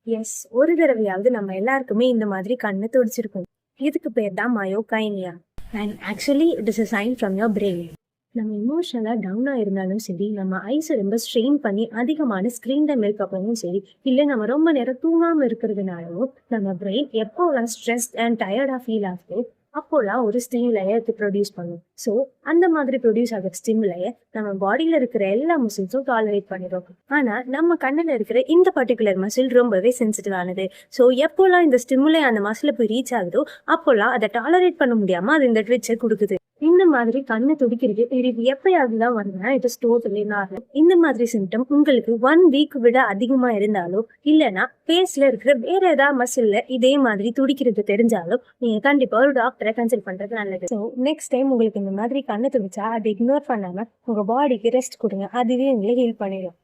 S, ஒரு தடவையாவது நம்ம எல்லாருக்குமே இந்த மாதிரி கண்ணு துடிச்சிருக்கும். இதுக்கு பேர் தான் மயோகைனியா. And actually it is a sign from your brain. நம்ம எமோஷனலாக டவுனாக இருந்தாலும் சரி, நம்ம ஐஸை ரொம்ப ஸ்ட்ரெயின் பண்ணி அதிகமான ஸ்க்ரீன் டைம் இருக்கப்பவும் சரி, இல்லை நம்ம ரொம்ப நேரம் தூங்காமல் இருக்கிறதுனாலும் நம்ம பிரெயின் எப்போலாம் ஸ்ட்ரெஸ்ட் அண்ட் டயர்டாக ஃபீல் ஆகுது அப்போலாம் ஒரு ஸ்டிமுலையை இது ப்ரொடியூஸ் பண்ணும். ஸோ அந்த மாதிரி ப்ரொடியூஸ் ஆகிற ஸ்டிமுலையை நம்ம பாடியில் இருக்கிற எல்லா மசில்ஸும் டாலரேட் பண்ணிடும். ஆனால் நம்ம கண்ணில் இருக்கிற இந்த பர்டிகுலர் மசில் ரொம்பவே சென்சிட்டிவ் ஆனது. ஸோ எப்போலாம் இந்த ஸ்டிமுலை அந்த மசிலை போய் ரீச் ஆகுதோ அப்போலாம் அதை டாலரேட் பண்ண முடியாமல் அது இந்த ட்விட்சை கொடுக்குது. இந்த மாதிரி கண்ணு துடிக்கிறது இது எப்பயாவதுதான் வருதுன்னா இது டோட்டலி நார்மல். இந்த மாதிரி சிம்டம் உங்களுக்கு 1 வீக் விட அதிகமா இருந்தாலோ இல்லைன்னா ஃபேஸ்ல இருக்கிற வேற ஏதாவது மசில்ல இதே மாதிரி துடிக்கிறது தெரிஞ்சாலும் நீங்க கண்டிப்பா ஒரு டாக்டரை கன்சல்ட் பண்றது நல்லது. ஸோ நெக்ஸ்ட் டைம் உங்களுக்கு இந்த மாதிரி கண்ணு துடிச்சா அதை இக்னோர் பண்ணாம உங்க பாடிக்கு ரெஸ்ட் கொடுங்க. அதுவே உங்களை ஹீல் பண்ணிடும்.